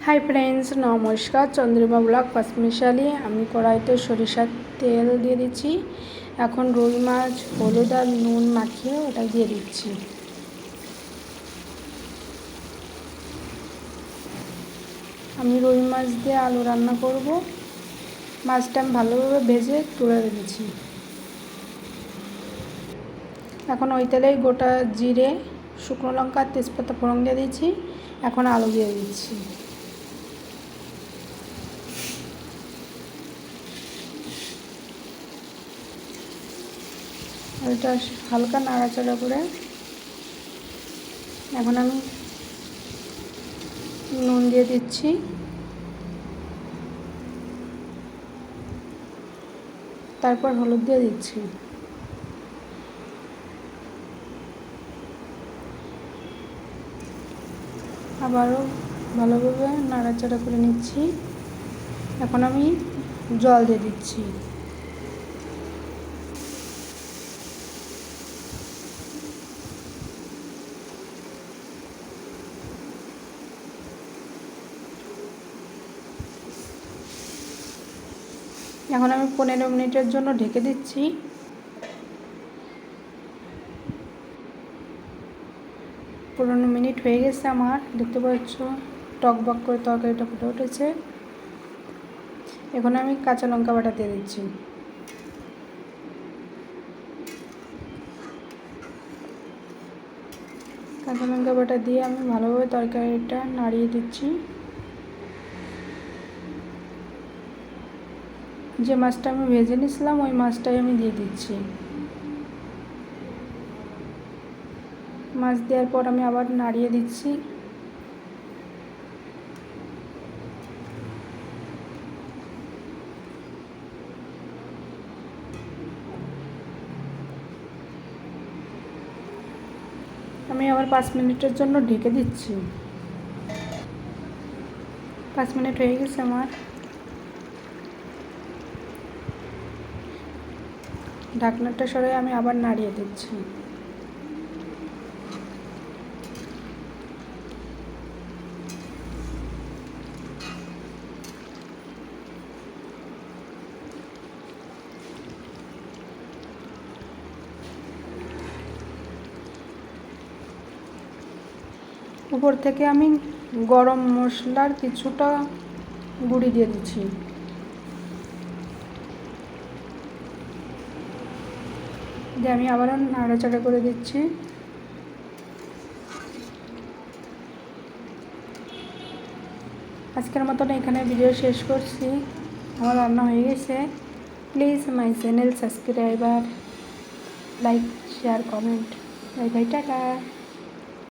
Hi friends, নমস্কার। Chandrima blog পাঁচমিশালি। আমি কড়াইতে সরিষার তেল দিয়ে দিচ্ছি। এখন রুই মাছ হলুদ আর নুন মাখিয়ে ওটা দিয়ে দিচ্ছি। আমি রুই মাছ দিয়ে আলু রান্না করব। মাছটা আমি ভালোভাবে ভেজে তুলে রেখেছি। এখন ওই তেলেই গোটা জিরে, শুকনো লঙ্কা, তেজপাতা ফোড়ন দিয়ে দিচ্ছি। এখন আলু দিয়ে দিচ্ছি। এটা হালকা নাড়াচাড়া করে এখন আমি নুন দিয়ে দিচ্ছি। তারপর হলুদ দিয়ে দিচ্ছি। আবারও ভালোভাবে নাড়াচাড়া করে নিচ্ছি। এখন আমি জল দিয়ে দিচ্ছি। এখন আমি 15 মিনিটের জন্য ঢেকে দিচ্ছি। 15 মিনিট হয়ে গেছে আমার। দেখতে পাচ্ছ টকবক করে তরকারিটা ফুটে উঠেছে। এখন আমি কাঁচা লঙ্কা বাটা দিয়ে দিচ্ছি। কাঁচা লঙ্কা বাটা দিয়ে আমি ভালোভাবে তরকারিটা নাড়িয়ে দিচ্ছি। যে মাছটা আমি ভেজে নিয়েছিলাম ওই মাছটাই আমি দিয়ে দিচ্ছি। মাছ দেওয়ার পর আমি আবার নাড়িয়ে দিচ্ছি। আমি আবার 5 মিনিটের জন্য ঢেকে দিচ্ছি। 5 মিনিট হয়ে গেছে আমার। ঢাকনাটা সরিয়ে আমি আবার নাড়িয়ে দিচ্ছি। উপর থেকে আমি গরম মশলার কিছুটা গুঁড়ি দিয়ে দিচ্ছি। দিয়ে আমি আবারও নাড়াচাড়া করে দিচ্ছি। আজকের মতন এখানে ভিডিও শেষ করছি। আমার রান্না হয়ে গেছে। Please my channel subscriber, like, share, comment. Bye bye, tata.